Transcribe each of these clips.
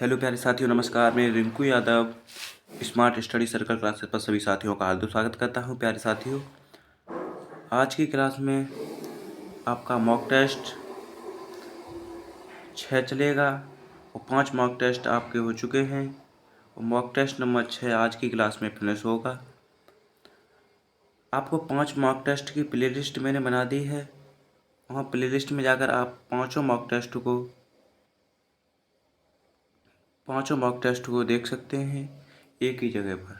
Hello प्यारे साथियों, नमस्कार। मैं Rinku Yadav smart study circle classes पर सभी साथियों का हार्दिक स्वागत करता हूं। प्यारे साथियों, आज की क्लास में आपका मॉक टेस्ट 6 चलेगा और 5 मॉक टेस्ट आपके हो चुके हैं और मॉक टेस्ट नंबर 6 आज की क्लास में फिनिश होगा। आपको 5 मॉक टेस्ट की प्लेलिस्ट मैंने बना दी है। वहाँ प्लेलिस्ट में जाकर आप पाँचों मॉक टेस्ट को देख सकते हैं एक ही जगह पर।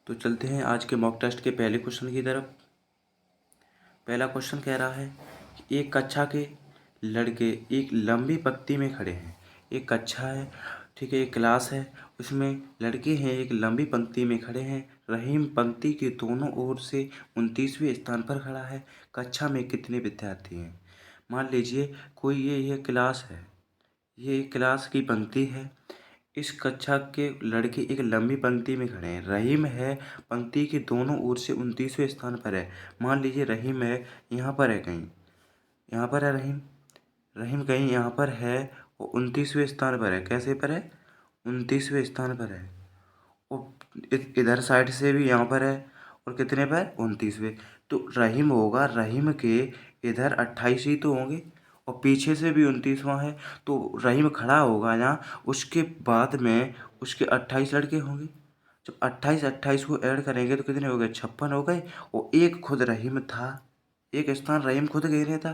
तो चलते हैं आज के मॉक टेस्ट के पहले क्वेश्चन की तरफ। पहला क्वेश्चन कह रहा है कि एक कक्षा के लड़के एक लंबी पंक्ति में खड़े हैं। एक कक्षा है, ठीक है, एक क्लास है, उसमें लड़के हैं, एक लंबी पंक्ति में खड़े हैं। रहीम पंक्ति के दोनों ओर से 29वें स्थान पर खड़ा है। कक्षा में कितने विद्यार्थी हैं? मान लीजिए कोई ये क्लास है, ये एक क्लास की पंक्ति है। इस कक्षा के लड़के एक लंबी पंक्ति में खड़े हैं। रहीम है, पंक्ति के दोनों ओर से 29वें स्थान पर है। मान लीजिए रहीम है, यहाँ पर है, कहीं यहाँ पर है रहीम। रहीम कहीं यहाँ पर है और 29वें स्थान पर है। कैसे पर है? 29वें स्थान पर है। और इधर साइड से भी यहाँ पर है और कितने पर? 29वें। तो रहीम होगा, रहीम के इधर 28 ही तो होंगे और पीछे से भी 29वां है। तो रहीम खड़ा होगा यहाँ, उसके बाद में उसके 28 लड़के होंगे। जब 28 को ऐड करेंगे तो कितने हो गए? 56 हो गए। और एक खुद रहीम था, एक स्थान रहीम खुद घेरे था।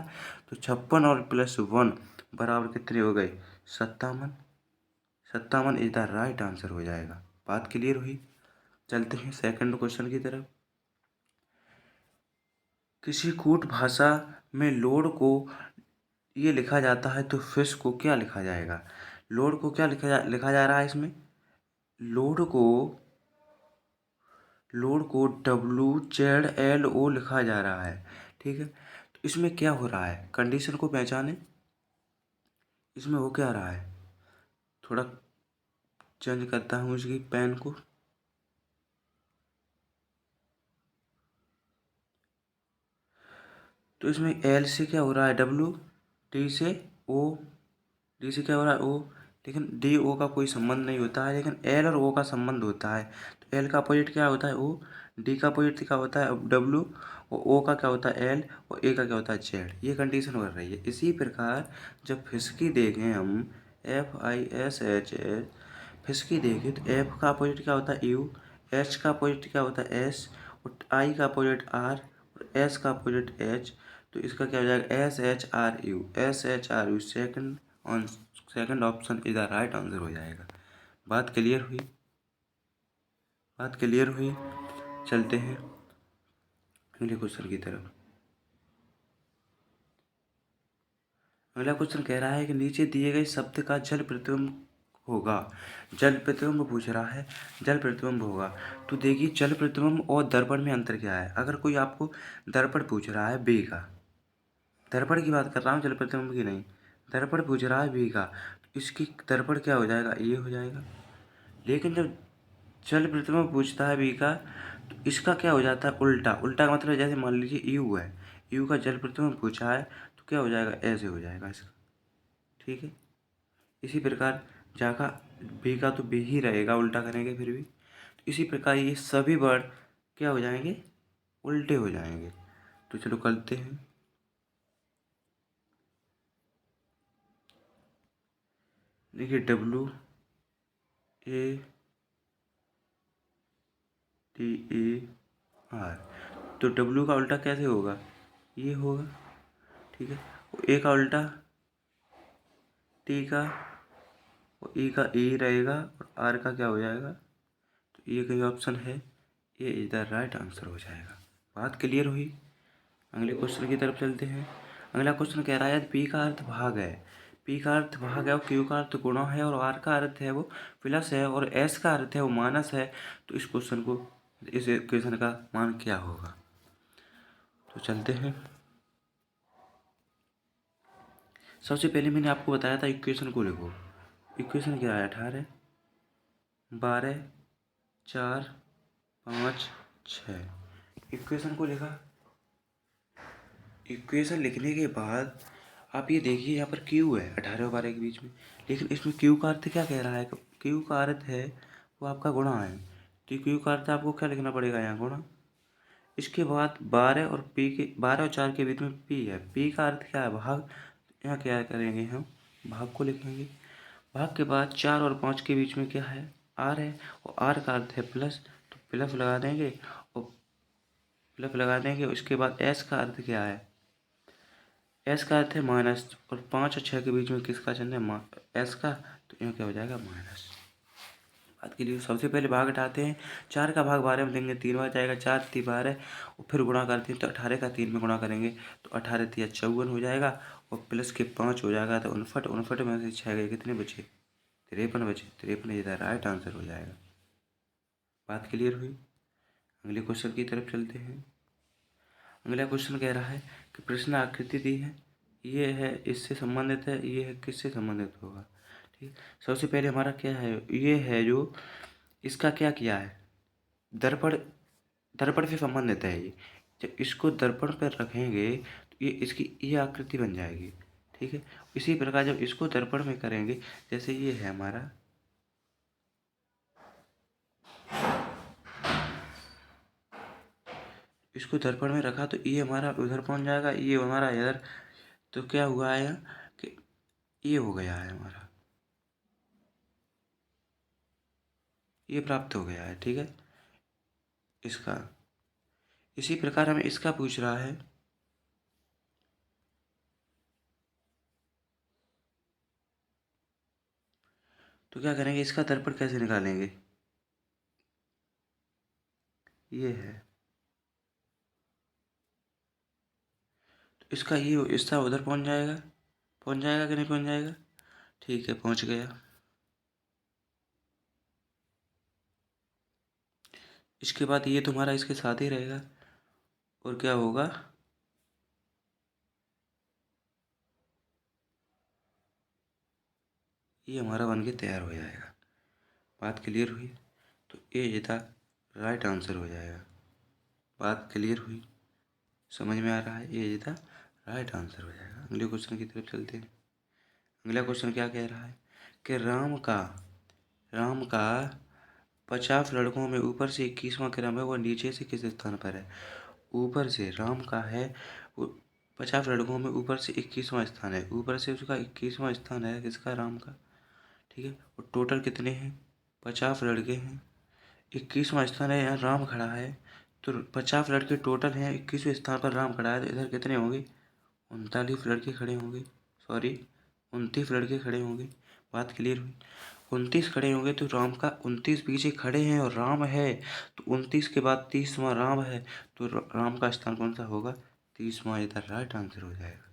तो 56 और +1 बराबर कितने हो गए? 57। 57 इज द राइट आंसर हो जाएगा। बात क्लियर हुई? चलते हैं सेकंड क्वेश्चन की तरफ। किसी कूट भाषा में लोड को ये लिखा जाता है तो फिश को क्या लिखा जाएगा? लोड को क्या लिखा जा रहा है इसमें? लोड को WZLO लिखा जा रहा है, ठीक है। तो इसमें क्या हो रहा है? कंडीशन को पहचाने। इसमें हो क्या रहा है? थोड़ा चेंज करता हूँ इसकी पेन को। तो इसमें L से क्या हो रहा है? W, D से O, D से क्या हो रहा है? O। लेकिन D O का कोई संबंध नहीं होता है, लेकिन L और O का संबंध होता है। तो L का अपोजिट क्या होता है? O। D का अपोजिट क्या होता है? W। और O का क्या होता है? L। और A का क्या होता है? Z। ये कंडीशन हो रही है। इसी प्रकार जब फिसकी देखें हम, FISH, फिसकी देखें तो F का अपोजिट क्या होता है? U। H का अपोजिट क्या होता है? S। और I का अपोजिट R। और S का अपोजिट H। तो इसका क्या हो जाएगा? SHRU। SHRU second option is the right answer हो जाएगा। बात क्लियर हुई? बात क्लियर हुई? चलते हैं अगले क्वेश्चन की तरफ। अगला क्वेश्चन कह रहा है कि नीचे दिए गए शब्द का जल प्रतिबिंब होगा। जल प्रतिबिंब पूछ रहा है, जल प्रतिबिंब होगा। तो देखिए, जल प्रतिबिंब और दर्पण में अंतर क्या है? अगर कोई आपको दर्पण पूछ रहा है बी का, दर्पण की बात कर रहा हूँ, जल प्रतिबिंब की नहीं। दर्पण पूछ रहा है बी का, तो इसकी दर्पण क्या हो जाएगा? ये हो जाएगा। लेकिन जब जल प्रतिबिंब पूछता है बी का, तो इसका क्या हो जाता है? उल्टा। उल्टा का मतलब जैसे मान लीजिए यू है, यू का जल प्रतिबिंब पूछा है तो क्या हो जाएगा? ऐसे हो जाएगा इसका, ठीक है। इसी प्रकार जाका बी का तो बी ही रहेगा, उल्टा करेंगे फिर भी। तो इसी प्रकार ये सभी वर्ड क्या हो जाएंगे? उल्टे हो जाएंगे। तो चलो करते हैं। देखिए, WATAR, तो W का उल्टा कैसे होगा? ये होगा, ठीक है। ए का उल्टा T का, और E का E रहेगा, और R का क्या हो जाएगा? तो ये कहीं ऑप्शन है, ये इज द राइट आंसर हो जाएगा। बात क्लियर हुई? अगले क्वेश्चन की तरफ चलते हैं। अगला क्वेश्चन कह रहा है पी का अर्थ भाग है, पी का अर्थ भाग है और क्यू का अर्थ गुणा है और आर का अर्थ है वो प्लस है और एस का अर्थ है वो माइनस है। तो इस इक्वेशन का मान क्या होगा? तो चलते हैं। सबसे पहले मैंने आपको बताया था इक्वेशन को लिखो। इक्वेशन क्या है? 18, 12, 4, 5, 6। इक्वेशन को लिखा। इक्वेशन लिखने के बाद आप ये देखिए यहाँ पर क्यू है 18 और 12 के बीच में, लेकिन इसमें क्यू का अर्थ क्या कह रहा है? क्यू का अर्थ है वो आपका गुणा है, तो क्यू का अर्थ आपको क्या लिखना पड़ेगा? यहाँ गुणा। इसके बाद 12 और 4 के बीच में पी है, पी का अर्थ क्या है? भाग। यहाँ क्या करेंगे? हम भाग को लिखेंगे। भाग के बाद 4 और 5 के बीच में क्या है? आर है, और आर का अर्थ है प्लस, तो प्लस लगा देंगे, और प्लस लगा देंगे। उसके बाद एस का अर्थ क्या है? एस का अर्थ है माइनस, और 5 और 6 के बीच में किसका चिन्ह है? एस का, तो यहाँ क्या हो जाएगा? माइनस। बात के लिए सबसे पहले भाग हटाते हैं। 4 का भाग 12 में देंगे, 3 बार जाएगा, 4 3 12, और फिर गुणा करते हैं तो 18 का 3 में गुणा करेंगे तो 18 3 54 हो जाएगा, और प्लस के 5 हो जाएगा तो 59, 59 में से 6 गए, कितने बचे? 53 बचे। 53 ये राइट आंसर हो जाएगा। बात क्लियर हुई? अगले क्वेश्चन की तरफ चलते हैं। अगला क्वेश्चन कह रहा है कि प्रश्न आकृति दी है, ये है इससे संबंधित है, ये है किससे संबंधित होगा? ठीक। सबसे पहले हमारा क्या है? ये है जो इसका क्या किया है? दर्पण, दर्पण से संबंधित है ये। जब इसको दर्पण पर रखेंगे तो ये इसकी ये आकृति बन जाएगी। ठीक है। इसी प्रकार जब इसको दर्पण में करेंगे, जैसे ये है हमारा, इसको दर्पण में रखा तो ये हमारा उधर पहुंच जाएगा, ये हमारा इधर, तो क्या हुआ है कि ये हो गया है हमारा, ये प्राप्त हो गया है। ठीक है। इसका इसी प्रकार हमें इसका पूछ रहा है, तो क्या करेंगे? इसका दर्पण कैसे निकालेंगे? ये है, तो इसका ये इसका उधर पहुंच जाएगा, पहुंच जाएगा कि नहीं पहुंच जाएगा? ठीक है, पहुंच गया। इसके बाद ये तुम्हारा इसके साथ ही रहेगा, और क्या होगा? ये हमारा बन के तैयार हो जाएगा। बात क्लियर हुई? तो ये इसका राइट आंसर हो जाएगा। बात क्लियर हुई? समझ में आ रहा है? ये इसका राइट आंसर हो जाएगा। अगले क्वेश्चन की तरफ चलते हैं। अगला क्वेश्चन क्या कह रहा है कि राम का 50 लड़कों में ऊपर से 21वां क्रम है, वो नीचे से किस स्थान पर है? ऊपर से राम का है, वो 50 लड़कों में ऊपर से 21वां स्थान है, ऊपर से उसका 21वां स्थान है किसका? राम का। ठीक है। और टोटल कितने हैं? 50 लड़के हैं, 21वां स्थान है, यहाँ राम खड़ा है, तो 50 लड़के टोटल हैं, 21वें स्थान पर राम खड़ा है, तो इधर कितने होंगे? 39 लड़के खड़े होंगे, सॉरी 29 लड़के खड़े होंगे। बात क्लियर हुई? 29 खड़े होंगे, तो राम का 29 पीछे खड़े हैं और राम है, तो 29 के बाद 30वां राम है, तो राम का स्थान कौन सा होगा? 30वां, इधर राइट आंसर हो जाएगा।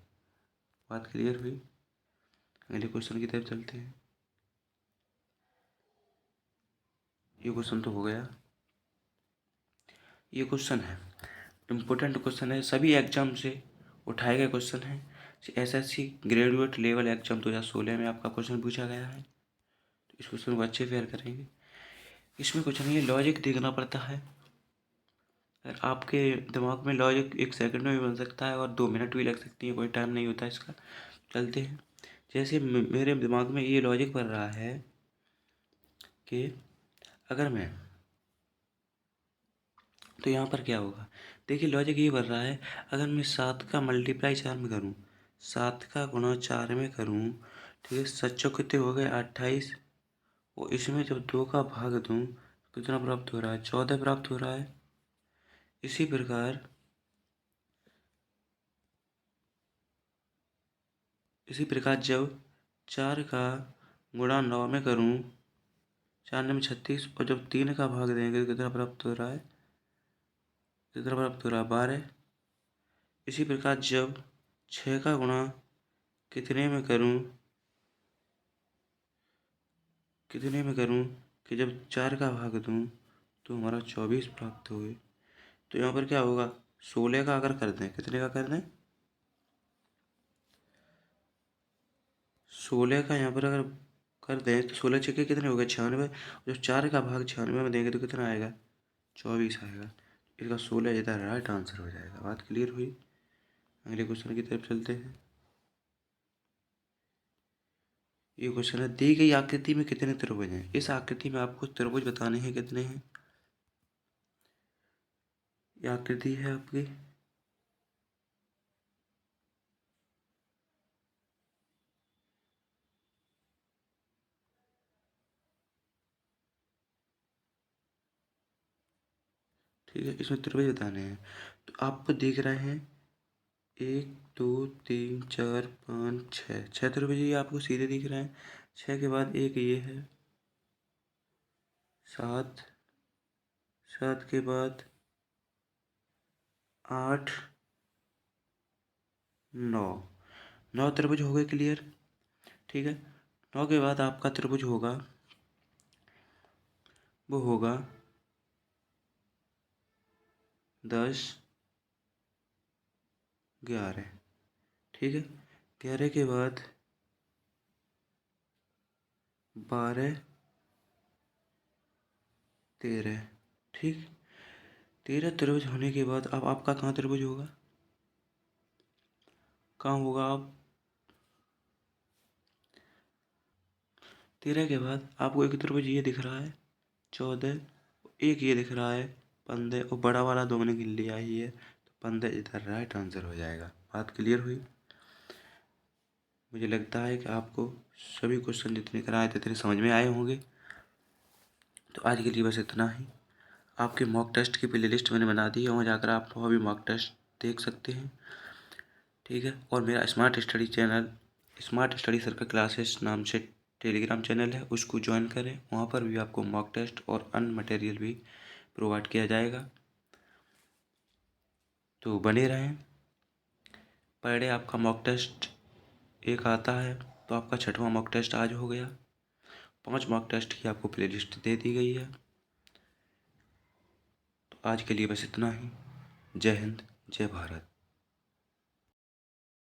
बात क्लियर हुई? अगले क्वेश्चन की तरफ चलते हैं। ये क्वेश्चन तो हो गया। ये क्वेश्चन है इम्पोर्टेंट क्वेश्चन है, सभी एग्जाम से उठाए गए क्वेश्चन है। एसएससी ग्रेजुएट लेवल एग्जाम 2016 में आपका क्वेश्चन पूछा गया है, तो इस क्वेश्चन को अच्छे फेयर करेंगे। इसमें कुछ नहीं है, लॉजिक देखना पड़ता है। अगर आपके दिमाग में लॉजिक 1 सेकंड में भी बन सकता है और 2 मिनट भी लग सकती है, कोई टाइम नहीं होता इसका। चलते हैं। जैसे मेरे दिमाग में ये लॉजिक बन रहा है कि अगर मैं, तो यहाँ पर क्या होगा? देखिए लॉजिक ये बन रहा है, अगर मैं 7 का मल्टीप्लाई 4 में करूँ, 7 का गुणा 4 में करूँ, ठीक है, 7 चौक कितने हो गए? 28, और इसमें जब 2 का भाग दूँ, कितना प्राप्त हो रहा है? 14 प्राप्त हो रहा है। इसी प्रकार जब 4 का गुणा 9 में करूँ, 4 9 में 36, और जब 3 का भाग देंगे तो कितना प्राप्त हो रहा है? कितना प्राप्त हो रहा है? 12। इसी प्रकार जब 6 का गुणा कितने में करूँ, कि जब 4 का भाग दूँ तो हमारा 24 प्राप्त हुए। तो यहाँ पर क्या होगा? 16 का अगर कर दें, कितने का कर दें? 16 का यहाँ पर अगर कर दें तो 16 छक्के कितने हो गए? 96। जब 4 का भाग 96 में देंगे तो कितना आएगा? 24 आएगा। इसका 16 इधर राइट आंसर हो जाएगा। बात क्लियर हुई? अगले क्वेश्चन की तरफ चलते हैं। ये क्वेश्चन है, दी गई आकृति में कितने त्रिभुज हैं? इस आकृति में आपको त्रिभुज बताने हैं कितने हैं। ये आकृति है आपकी, ठीक है, इसमें त्रिभुज बताने हैं। तो आपको दिख रहे हैं 1 2 3 4 5 6, 6 त्रिभुज ये आपको सीधे दिख रहे हैं। 6 के बाद एक ये है, 7, 7 के बाद 8 9, 9 त्रिभुज हो गए क्लियर। ठीक है, 9 के बाद आपका त्रिभुज होगा, वो होगा 10 11, ठीक है। 11 के बाद 12 13, ठीक। 13 त्रिभुज होने के बाद अब आपका कहाँ त्रिभुज होगा, कहाँ होगा आप। 13 के बाद आपको एक त्रिभुज ये दिख रहा है 14, एक ये दिख रहा है 15, और बड़ा वाला 2 मैंने गिन लिया ही है, तो 15 इधर राइट आंसर हो जाएगा। बात क्लियर हुई। मुझे लगता है कि आपको सभी क्वेश्चन जितने कराए थे इतने समझ में आए होंगे। तो आज के लिए बस इतना ही। आपके मॉक टेस्ट की प्लेलिस्ट मैंने बना दी है, वहाँ जाकर आप वहाँ भी मॉक टेस्ट देख सकते हैं, ठीक है। और मेरा smart study channel, smart study circle classes नाम से टेलीग्राम चैनल है, उसको ज्वाइन करें। वहाँ पर भी आपको मॉक टेस्ट और अन्य मटेरियल भी प्रोवाइड किया जाएगा, तो बने रहें। पर डे आपका मॉक टेस्ट एक आता है, तो आपका 6वां मॉक टेस्ट आज हो गया। 5 मॉक टेस्ट की आपको प्लेलिस्ट दे दी गई है। तो आज के लिए बस इतना ही। जय हिंद, जय भारत।